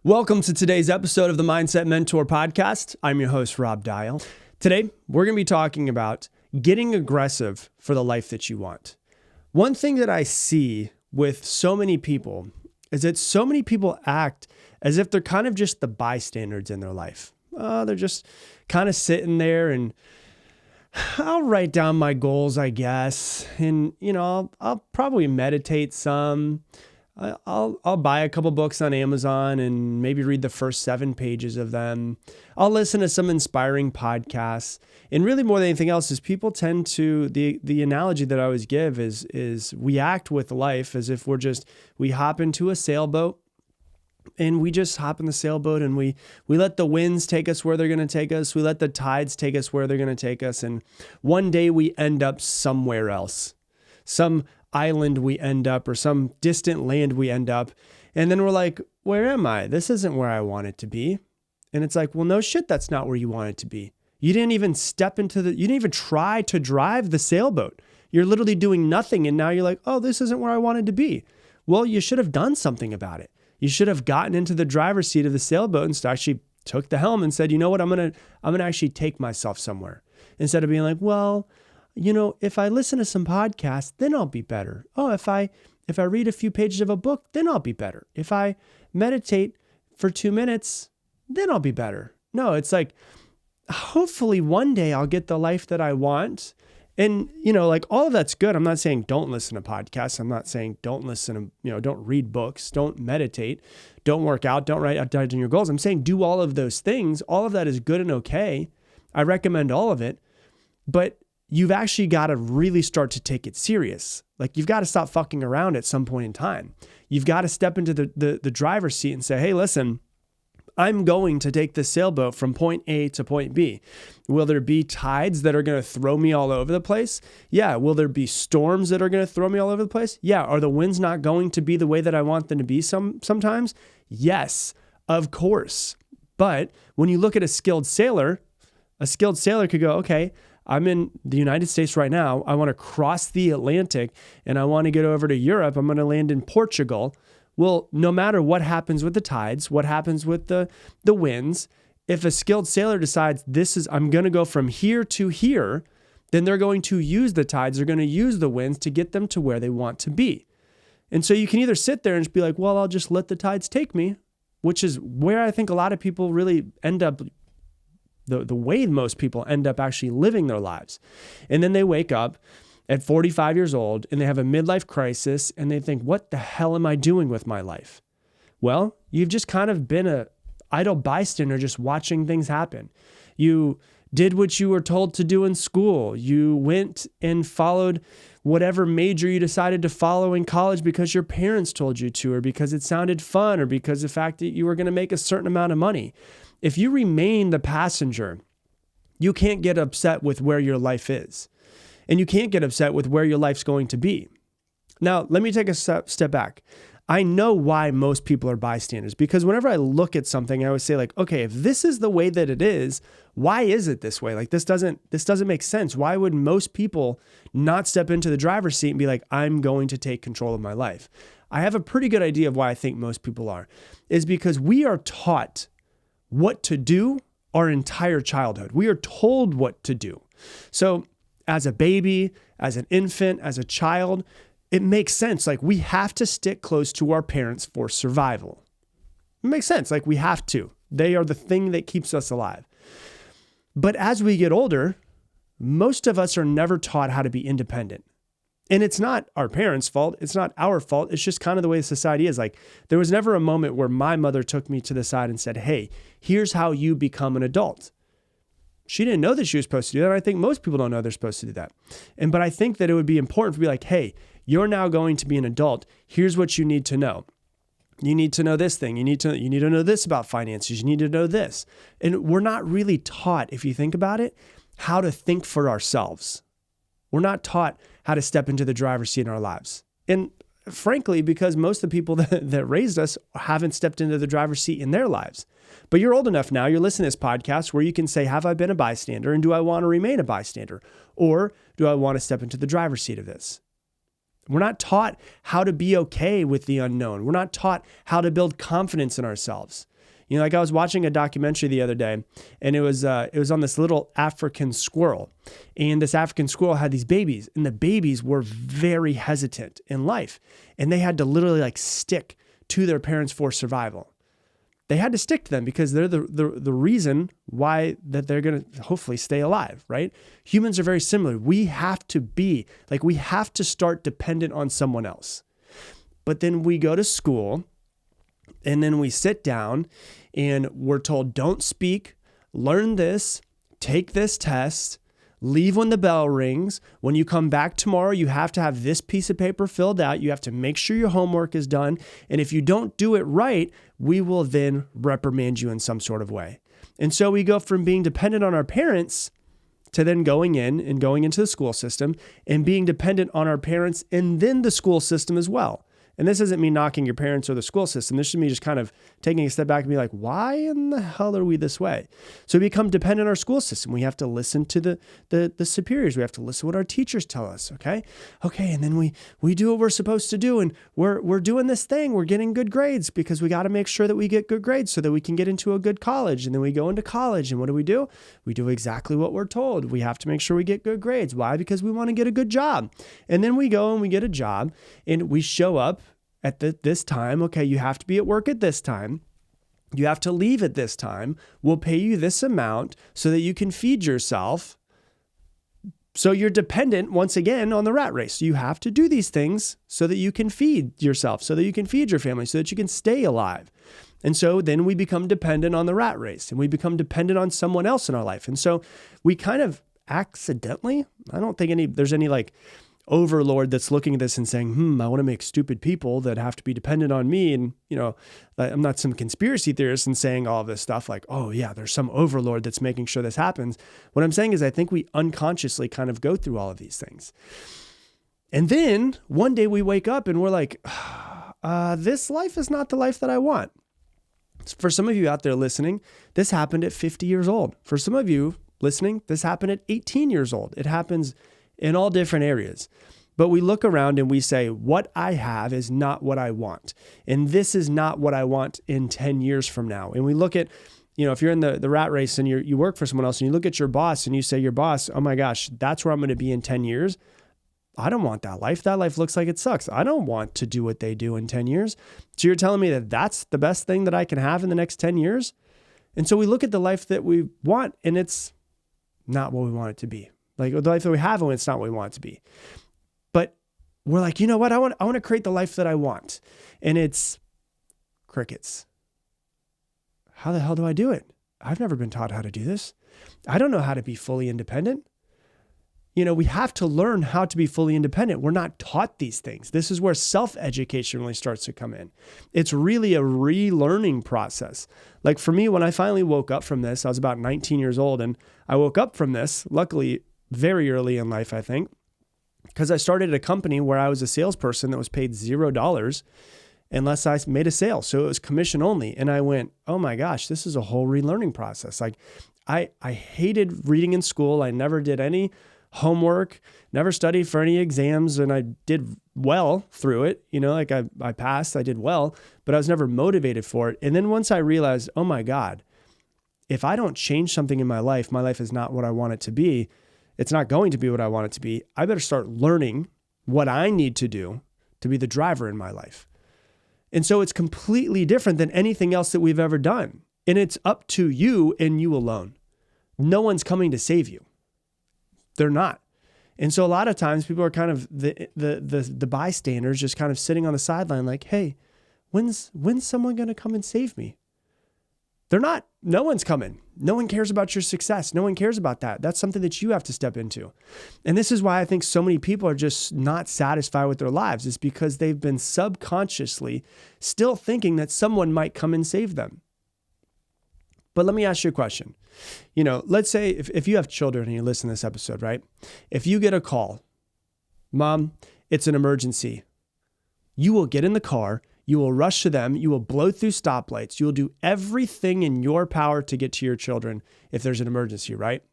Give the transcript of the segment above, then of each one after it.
Welcome to today's episode of the Mindset Mentor Podcast. I'm your host, Rob Dial. Today, we're going to be talking about getting aggressive for the life that you want. One thing that I see with so many people is that so many people act as if they're kind of just the bystanders in their life. They're just kind of sitting there and I'll write down my goals, I guess. And, I'll probably meditate some. I'll buy a couple books on Amazon and maybe read the first 7 pages of them. I'll listen to some inspiring podcasts. And really more than anything else is people tend to, the analogy that I always give is we act with life as if we hop into a sailboat and we just hop in the sailboat and we let the winds take us where they're going to take us. We let the tides take us where they're going to take us. And one day we end up somewhere else. Some island we end up or some distant land we end up. And then we're like, where am I? This isn't where I want it to be. And it's like, well, no shit, that's not where you want it to be. You didn't even you didn't even try to drive the sailboat. You're literally doing nothing. And now you're like, oh, this isn't where I wanted to be. Well, you should have done something about it. You should have gotten into the driver's seat of the sailboat and actually took the helm and said, you know what, I'm going to actually take myself somewhere. Instead of being like, well, if I listen to some podcasts, then I'll be better. Oh, if I read a few pages of a book, then I'll be better. If I meditate for 2 minutes, then I'll be better. No, it's like, hopefully one day I'll get the life that I want. And, all of that's good. I'm not saying don't listen to podcasts. I'm not saying don't listen to, don't read books, don't meditate, don't work out, don't write down your goals. I'm saying do all of those things. All of that is good and okay. I recommend all of it, but you've actually got to really start to take it serious. Like you've got to stop fucking around at some point in time. You've got to step into the driver's seat and say, hey, listen, I'm going to take this sailboat from point A to point B. Will there be tides that are going to throw me all over the place? Yeah. Will there be storms that are going to throw me all over the place? Yeah. Are the winds not going to be the way that I want them to be sometimes? Yes, of course. But when you look at a skilled sailor could go, okay, I'm in the United States right now. I want to cross the Atlantic and I want to get over to Europe. I'm going to land in Portugal. Well, no matter what happens with the tides, what happens with the winds, if a skilled sailor decides I'm going to go from here to here, then they're going to use the tides. They're going to use the winds to get them to where they want to be. And so you can either sit there and just be like, well, I'll just let the tides take me, which is where I think a lot of people really end up the way most people end up actually living their lives. And then they wake up at 45 years old and they have a midlife crisis and they think, what the hell am I doing with my life? Well, you've just kind of been an idle bystander just watching things happen. You did what you were told to do in school. You went and followed whatever major you decided to follow in college because your parents told you to, or because it sounded fun, or because of the fact that you were going to make a certain amount of money. If you remain the passenger, you can't get upset with where your life is. And you can't get upset with where your life's going to be. Now, let me take a step back. I know why most people are bystanders, because whenever I look at something, I always say like, okay, if this is the way that it is, why is it this way? Like this doesn't make sense. Why would most people not step into the driver's seat and be like, I'm going to take control of my life? I have a pretty good idea of why I think most people are, is because we are taught what to do our entire childhood. We are told what to do. So as a baby, as an infant, as a child, it makes sense. Like we have to stick close to our parents for survival. It makes sense. Like we have to. They are the thing that keeps us alive. But as we get older, most of us are never taught how to be independent. And it's not our parents' fault. It's not our fault. It's just kind of the way society is. Like there was never a moment where my mother took me to the side and said, hey, here's how you become an adult. She didn't know that she was supposed to do that. And I think most people don't know they're supposed to do that. But I think that it would be important to be like, hey, you're now going to be an adult. Here's what you need to know. You need to know this thing. You need to know this about finances. You need to know this. And we're not really taught, if you think about it, how to think for ourselves. We're not taught how to step into the driver's seat in our lives. And frankly, because most of the people that raised us haven't stepped into the driver's seat in their lives. But you're old enough now, you're listening to this podcast where you can say, have I been a bystander? And do I want to remain a bystander? Or do I want to step into the driver's seat of this? We're not taught how to be okay with the unknown. We're not taught how to build confidence in ourselves. Like I was watching a documentary the other day, and it was on this little African squirrel. And this African squirrel had these babies, and the babies were very hesitant in life. And they had to literally like stick to their parents for survival. They had to stick to them because they're the reason why that they're going to hopefully stay alive, right? Humans are very similar. We have to start dependent on someone else. But then we go to school, and then we sit down and we're told, don't speak, learn this, take this test, leave when the bell rings. When you come back tomorrow, you have to have this piece of paper filled out. You have to make sure your homework is done. And if you don't do it right, we will then reprimand you in some sort of way. And so we go from being dependent on our parents to then going into the school system and being dependent on our parents and then the school system as well. And this isn't me knocking your parents or the school system. This is me just kind of taking a step back and be like, why in the hell are we this way? So we become dependent on our school system. We have to listen to the superiors. We have to listen to what our teachers tell us, okay? Okay, and then we do what we're supposed to do, and we're doing this thing. We're getting good grades because we got to make sure that we get good grades so that we can get into a good college. And then we go into college, and what do? We do exactly what we're told. We have to make sure we get good grades. Why? Because we want to get a good job. And then we go and we get a job, and we show up at this time. Okay, you have to be at work at this time. You have to leave at this time. We'll pay you this amount so that you can feed yourself. So you're dependent once again on the rat race. You have to do these things so that you can feed yourself, so that you can feed your family, so that you can stay alive. And so then we become dependent on the rat race, and we become dependent on someone else in our life. And so we kind of accidentally, I don't think there's any like overlord that's looking at this and saying, I want to make stupid people that have to be dependent on me. And, I'm not some conspiracy theorist and saying all of this stuff like, oh yeah, there's some overlord that's making sure this happens. What I'm saying is I think we unconsciously kind of go through all of these things. And then one day we wake up and we're like, this life is not the life that I want. For some of you out there listening, this happened at 50 years old. For some of you listening, this happened at 18 years old. It happens in all different areas. But we look around and we say, what I have is not what I want. And this is not what I want in 10 years from now. And we look at, if you're in the rat race and you work for someone else and you look at your boss and you say, your boss, oh my gosh, that's where I'm going to be in 10 years. I don't want that life. That life looks like it sucks. I don't want to do what they do in 10 years. So you're telling me that that's the best thing that I can have in the next 10 years? And so we look at the life that we want and it's not what we want it to be. Like the life that we have, and it's not what we want it to be. But we're like, you know what? I want to create the life that I want. And it's crickets. How the hell do I do it? I've never been taught how to do this. I don't know how to be fully independent. We have to learn how to be fully independent. We're not taught these things. This is where self-education really starts to come in. It's really a relearning process. Like for me, when I finally woke up from this, I was about 19 years old, and I woke up from this, luckily, very early in life, I think, because I started a company where I was a salesperson that was paid $0 unless I made a sale. So it was commission only. And I went, oh my gosh, this is a whole relearning process. Like I hated reading in school. I never did any homework, never studied for any exams. And I did well through it. I passed, I did well, but I was never motivated for it. And then once I realized, oh my God, if I don't change something in my life is not what I want it to be. It's not going to be what I want it to be. I better start learning what I need to do to be the driver in my life. And so it's completely different than anything else that we've ever done. And it's up to you and you alone. No one's coming to save you. They're not. And so a lot of times people are kind of the bystanders just kind of sitting on the sideline like, hey, when's someone going to come and save me? They're not. No one's coming. No one cares about your success. No one cares about that. That's something that you have to step into. And this is why I think so many people are just not satisfied with their lives, is because they've been subconsciously still thinking that someone might come and save them. But let me ask you a question. Let's say if you have children and you listen to this episode, right? If you get a call, Mom, it's an emergency. You will get in the car. You will rush to them. You will blow through stoplights. You will do everything in your power to get to your children if there's an emergency, right?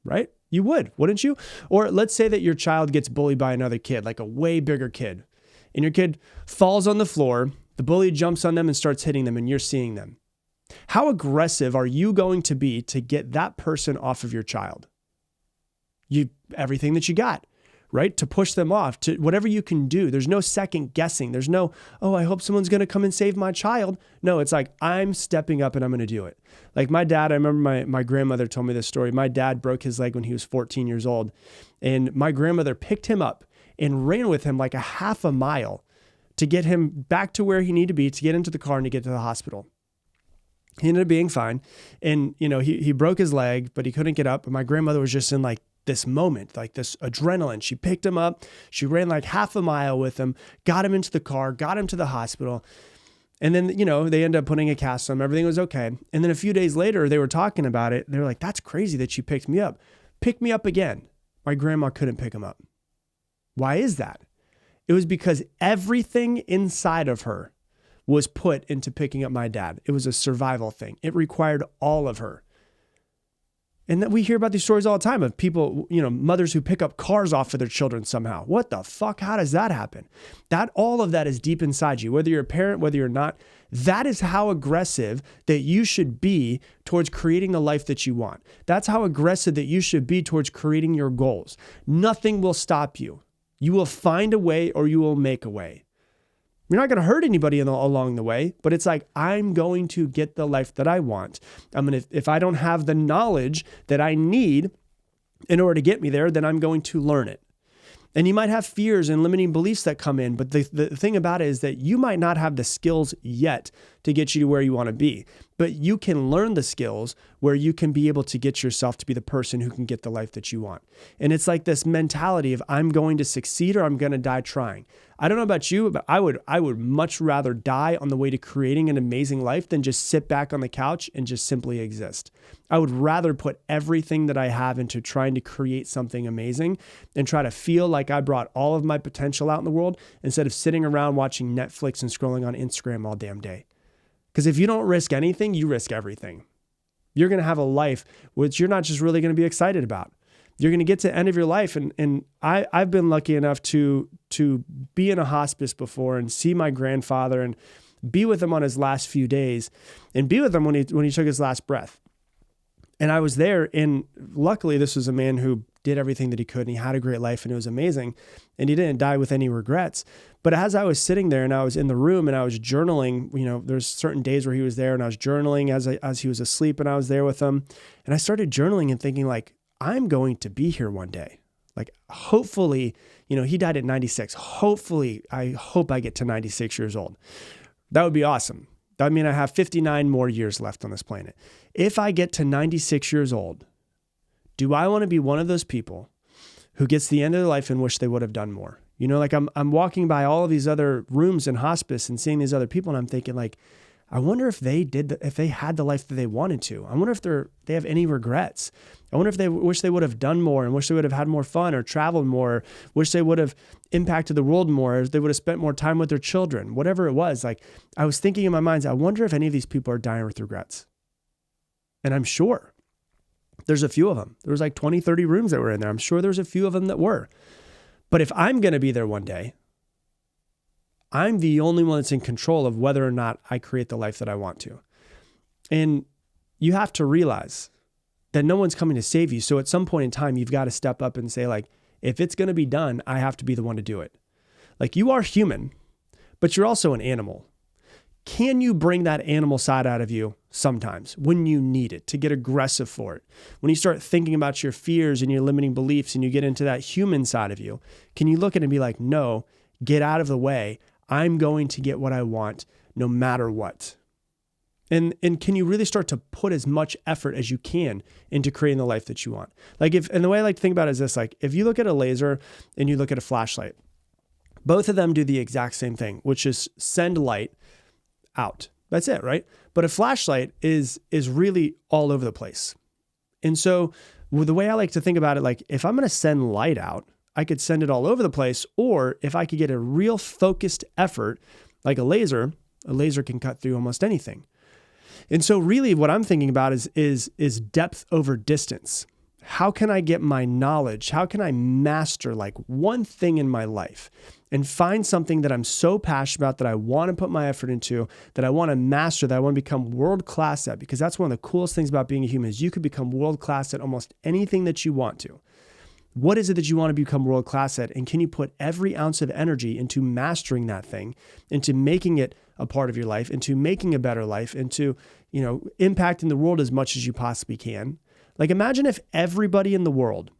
Right? You would, wouldn't you? Or let's say that your child gets bullied by another kid, like a way bigger kid, and your kid falls on the floor, the bully jumps on them and starts hitting them, and you're seeing them. How aggressive are you going to be to get that person off of your child? Everything that you got, right? To push them off, to whatever you can do. There's no second guessing. There's no, oh, I hope someone's going to come and save my child. No, it's like, I'm stepping up and I'm going to do it. Like my dad, I remember my grandmother told me this story. My dad broke his leg when he was 14 years old. And my grandmother picked him up and ran with him like a half a mile to get him back to where he needed to be, to get into the car and to get to the hospital. He ended up being fine. And, he broke his leg, but he couldn't get up. And my grandmother was just in like this moment, like this adrenaline. She picked him up. She ran like half a mile with him, got him into the car, got him to the hospital. And then, they ended up putting a cast on him. Everything was okay. And then a few days later, they were talking about it. They were like, that's crazy that she picked me up. Pick me up again. My grandma couldn't pick him up. Why is that? It was because everything inside of her was put into picking up my dad. It was a survival thing. It required all of her. And that we hear about these stories all the time of people, mothers who pick up cars off of their children somehow. What the fuck? How does that happen? All of that is deep inside you, whether you're a parent, whether you're not. That is how aggressive that you should be towards creating the life that you want. That's how aggressive that you should be towards creating your goals. Nothing will stop you. You will find a way or you will make a way. You're not going to hurt anybody along the way, but it's like, I'm going to get the life that I want. If I don't have the knowledge that I need in order to get me there, then I'm going to learn it. And you might have fears and limiting beliefs that come in, but the thing about it is that you might not have the skills yet to get you to where you want to be, but you can learn the skills where you can be able to get yourself to be the person who can get the life that you want. And it's like this mentality of I'm going to succeed or I'm going to die trying. I don't know about you, but I would much rather die on the way to creating an amazing life than just sit back on the couch and just simply exist. I would rather put everything that I have into trying to create something amazing and try to feel like I brought all of my potential out in the world instead of sitting around watching Netflix and scrolling on Instagram all damn day. Because if you don't risk anything, you risk everything. You're going to have a life which you're not just really going to be excited about. You're going to get to the end of your life. And I've been lucky enough to be in a hospice before and see my grandfather and be with him on his last few days and be with him when he took his last breath. And I was there, and luckily this was a man who did everything that he could and he had a great life and it was amazing and he didn't die with any regrets. But as I was sitting there and I was in the room and I was journaling, there's certain days where he was there and I was journaling as he was asleep and I was there with him. And I started journaling and thinking like, I'm going to be here one day. Like, hopefully, he died at 96. Hopefully, I hope I get to 96 years old. That would be awesome. That would mean I have 59 more years left on this planet. If I get to 96 years old, do I want to be one of those people who gets to the end of their life and wish they would have done more? Like I'm walking by all of these other rooms in hospice and seeing these other people and I'm thinking like, I wonder if if they had the life that they wanted to. I wonder if they have any regrets. I wonder if they wish they would have done more and wish they would have had more fun or traveled more, or wish they would have impacted the world more, or they would have spent more time with their children, whatever it was. Like I was thinking in my mind, I wonder if any of these people are dying with regrets. And I'm sure there's a few of them. There was like 20, 30 rooms that were in there. I'm sure there's a few of them that were. But if I'm going to be there one day, I'm the only one that's in control of whether or not I create the life that I want to. And you have to realize that no one's coming to save you. So at some point in time, you've got to step up and say like, if it's going to be done, I have to be the one to do it. Like you are human, but you're also an animal. Can you bring that animal side out of you sometimes when you need it to get aggressive for it? When you start thinking about your fears and your limiting beliefs and you get into that human side of you, can you look at it and be like, no, get out of the way. I'm going to get what I want no matter what. And can you really start to put as much effort as you can into creating the life that you want? And the way I like to think about it is this, like if you look at a laser and you look at a flashlight, both of them do the exact same thing, which is send light out. That's it, right? But a flashlight is really all over the place. And so the way I like to think about it, like if I'm going to send light out, I could send it all over the place, or if I could get a real focused effort, like a laser can cut through almost anything. And so really what I'm thinking about is depth over distance. how can I get my knowledge? How can I master like one thing in my life and find something that I'm so passionate about that I want to put my effort into, that I want to master, that I want to become world-class at? Because that's one of the coolest things about being a human is you could become world-class at almost anything that you want to. What is it that you want to become world-class at? And can you put every ounce of energy into mastering that thing, into making it a part of your life, into making a better life, into, impacting the world as much as you possibly can? Like, imagine if everybody in the world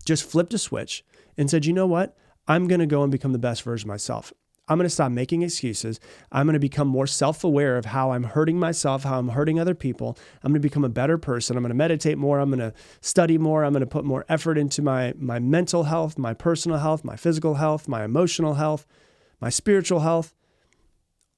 just flipped a switch and said, you know what? I'm going to go and become the best version of myself. I'm going to stop making excuses. I'm going to become more self-aware of how I'm hurting myself, how I'm hurting other people. I'm going to become a better person. I'm going to meditate more. I'm going to study more. I'm going to put more effort into my mental health, my personal health, my physical health, my emotional health, my spiritual health.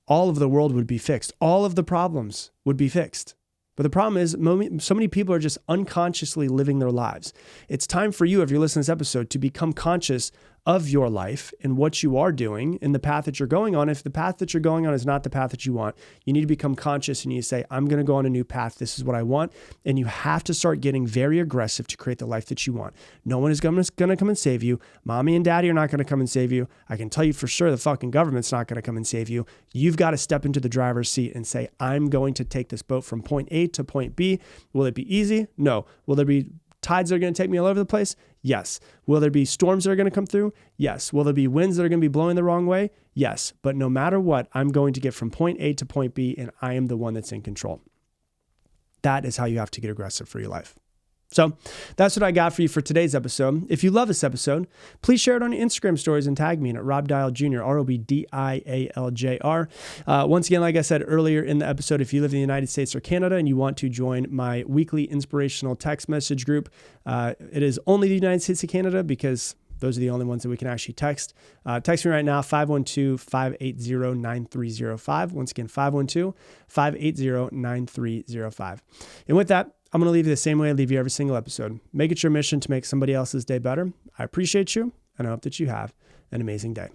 All of the world would be fixed. All of the problems would be fixed. But the problem is so many people are just unconsciously living their lives. It's time for you, if you're listening to this episode, to become conscious of your life and what you are doing and the path that you're going on. If the path that you're going on is not the path that you want, you need to become conscious and you say, I'm going to go on a new path. This is what I want. And you have to start getting very aggressive to create the life that you want. No one is going to come and save you. Mommy and daddy are not going to come and save you. I can tell you for sure the fucking government's not going to come and save you. You've got to step into the driver's seat and say, I'm going to take this boat from point A to point B. Will it be easy? No. Will there be tides that are going to take me all over the place? Yes. Will there be storms that are going to come through? Yes. Will there be winds that are going to be blowing the wrong way? Yes. But no matter what, I'm going to get from point A to point B, and I am the one that's in control. That is how you have to get aggressive for your life. So that's what I got for you for today's episode. If you love this episode, please share it on your Instagram stories and tag me at Rob Dial Jr., ROBDIALJR. Once again, like I said earlier in the episode, if you live in the United States or Canada and you want to join my weekly inspirational text message group, it is only the United States and Canada because those are the only ones that we can actually text. Text me right now, 512-580-9305. Once again, 512-580-9305. And with that, I'm going to leave you the same way I leave you every single episode. Make it your mission to make somebody else's day better. I appreciate you, and I hope that you have an amazing day.